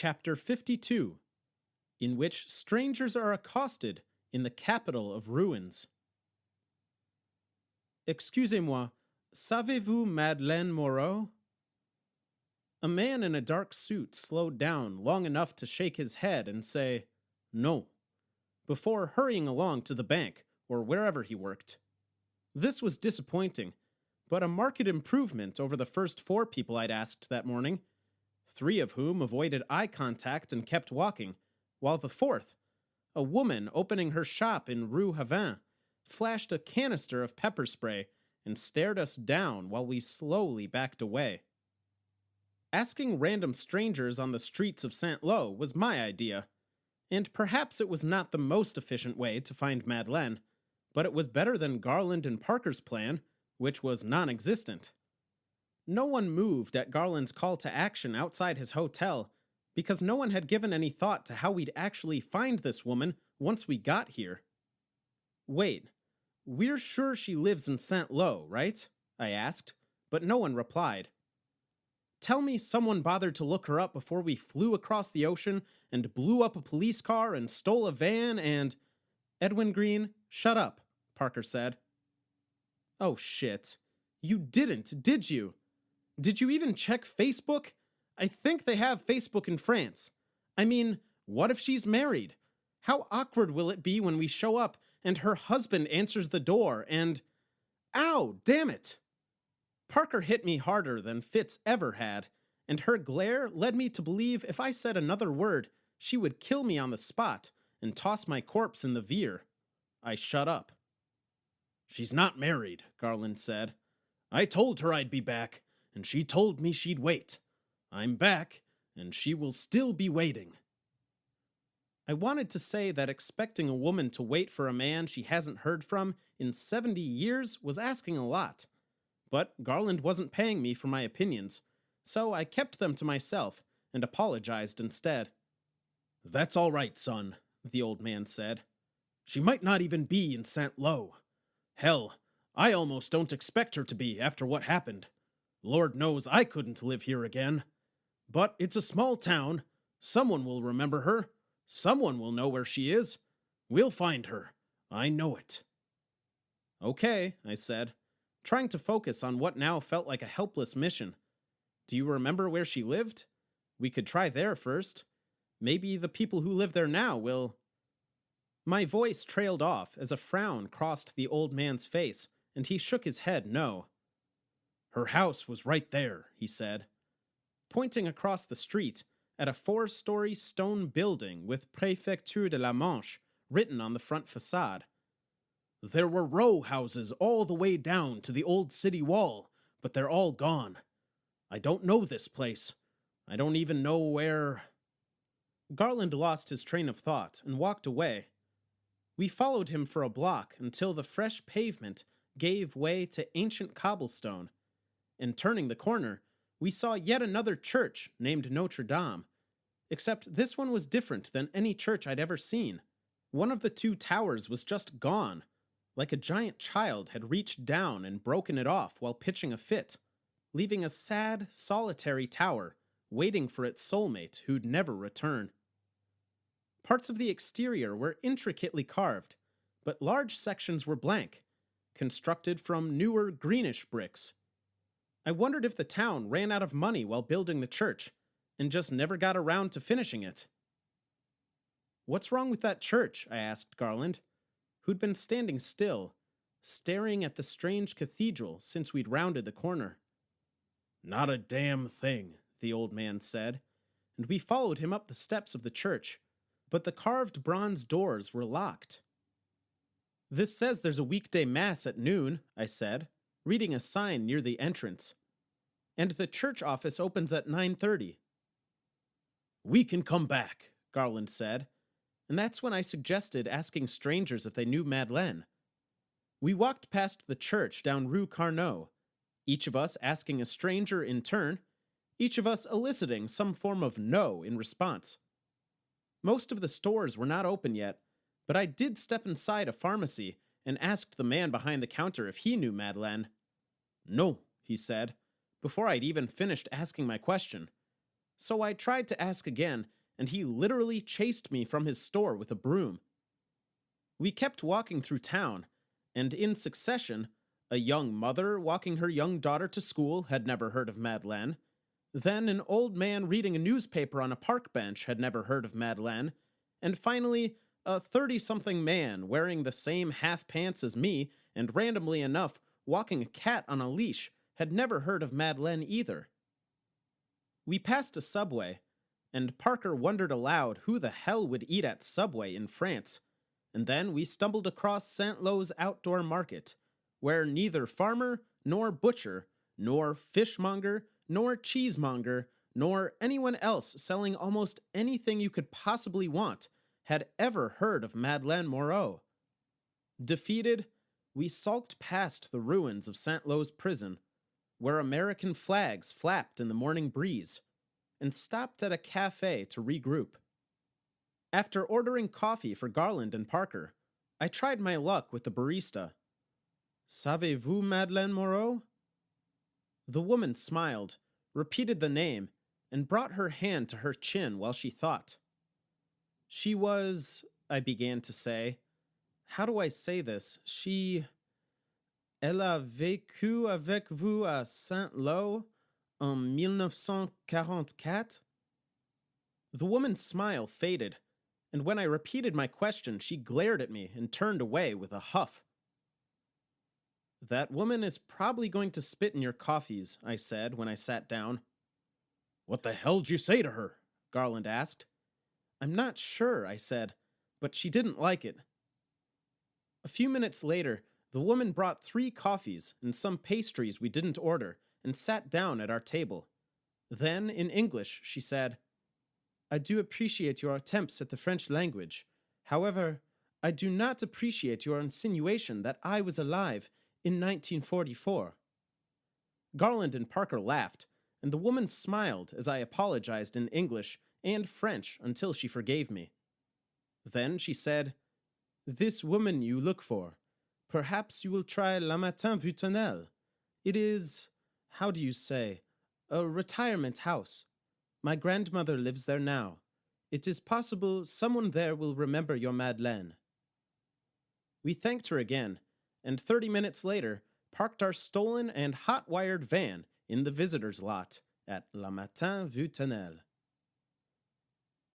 Chapter 52, in which strangers are accosted in the capital of ruins. Excusez-moi, savez-vous Madeleine Moreau? A man in a dark suit slowed down long enough to shake his head and say, "No," before hurrying along to the bank or wherever he worked. This was disappointing, but a marked improvement over the first 4 people I'd asked that morning, 3 of whom avoided eye contact and kept walking, while the 4th, a woman opening her shop in Rue Havin, flashed a canister of pepper spray and stared us down while we slowly backed away. Asking random strangers on the streets of Saint-Lô was my idea, and perhaps it was not the most efficient way to find Madeleine, but it was better than Garland and Parker's plan, which was non-existent. No one moved at Garland's call to action outside his hotel, because no one had given any thought to how we'd actually find this woman once we got here. Wait, we're sure she lives in Saint-Lô, right? I asked, but no one replied. Tell me someone bothered to look her up before we flew across the ocean and blew up a police car and stole a van and... Edwin Green, shut up, Parker said. Oh shit. You didn't, did you? Did you even check Facebook? I think they have Facebook in France. I mean, what if she's married? How awkward will it be when we show up and her husband answers the door and... Ow, damn it! Parker hit me harder than Fitz ever had, and her glare led me to believe if I said another word, she would kill me on the spot and toss my corpse in the Veer. I shut up. She's not married, Garland said. I told her I'd be back, and she told me she'd wait. I'm back, and she will still be waiting. I wanted to say that expecting a woman to wait for a man she hasn't heard from in 70 years was asking a lot. But Garland wasn't paying me for my opinions, so I kept them to myself and apologized instead. That's all right, son, the old man said. She might not even be in Saint-Lô. Hell, I almost don't expect her to be after what happened. Lord knows I couldn't live here again. But it's a small town. Someone will remember her. Someone will know where she is. We'll find her. I know it. Okay, I said, trying to focus on what now felt like a helpless mission. Do you remember where she lived? We could try there first. Maybe the people who live there now will... My voice trailed off as a frown crossed the old man's face, and he shook his head no. Her house was right there, he said, pointing across the street at a 4-story stone building with Préfecture de la Manche written on the front facade. There were row houses all the way down to the old city wall, but they're all gone. I don't know this place. I don't even know where... Garland lost his train of thought and walked away. We followed him for a block until the fresh pavement gave way to ancient cobblestone, and turning the corner, we saw yet another church named Notre Dame, except this one was different than any church I'd ever seen. One of the 2 towers was just gone, like a giant child had reached down and broken it off while pitching a fit, leaving a sad, solitary tower waiting for its soulmate who'd never return. Parts of the exterior were intricately carved, but large sections were blank, constructed from newer greenish bricks. I wondered if the town ran out of money while building the church, and just never got around to finishing it. What's wrong with that church? I asked Garland, who'd been standing still, staring at the strange cathedral since we'd rounded the corner. Not a damn thing, the old man said, and we followed him up the steps of the church, but the carved bronze doors were locked. This says there's a weekday mass at noon, I said, reading a sign near the entrance. And the church office opens at 9:30. We can come back, Garland said, and that's when I suggested asking strangers if they knew Madeleine. We walked past the church down Rue Carnot, each of us asking a stranger in turn, each of us eliciting some form of no in response. Most of the stores were not open yet, but I did step inside a pharmacy and asked the man behind the counter if he knew Madeleine. No, he said, before I'd even finished asking my question. So I tried to ask again, and he literally chased me from his store with a broom. We kept walking through town, and in succession, a young mother walking her young daughter to school had never heard of Madeleine. Then an old man reading a newspaper on a park bench had never heard of Madeleine. And finally, a 30-something man wearing the same half pants as me and randomly enough walking a cat on a leash had never heard of Madeleine either. We passed a Subway, and Parker wondered aloud who the hell would eat at Subway in France. And then we stumbled across St. Lo's outdoor market, where neither farmer nor butcher, nor fishmonger, nor cheesemonger, nor anyone else selling almost anything you could possibly want had ever heard of Madeleine Moreau. Defeated, we sulked past the ruins of St. Lo's prison, where American flags flapped in the morning breeze, and stopped at a cafe to regroup. After ordering coffee for Garland and Parker, I tried my luck with the barista. Savez-vous Madeleine Moreau? The woman smiled, repeated the name, and brought her hand to her chin while she thought. She was, I began to say. How do I say this? Elle a vécu avec vous à Saint-Lô en 1944? The woman's smile faded, and when I repeated my question, she glared at me and turned away with a huff. That woman is probably going to spit in your coffees, I said when I sat down. What the hell'd you say to her? Garland asked. I'm not sure, I said, but she didn't like it. A few minutes later, the woman brought 3 coffees and some pastries we didn't order and sat down at our table. Then, in English, she said, I do appreciate your attempts at the French language. However, I do not appreciate your insinuation that I was alive in 1944. Garland and Parker laughed, and the woman smiled as I apologized in English and French until she forgave me. Then she said, This woman you look for. Perhaps you will try La Matin Vuitonnelle. It is, how do you say, a retirement house. My grandmother lives there now. It is possible someone there will remember your Madeleine. We thanked her again, and 30 minutes later, parked our stolen and hot-wired van in the visitor's lot at La Matin Vuitonnelle.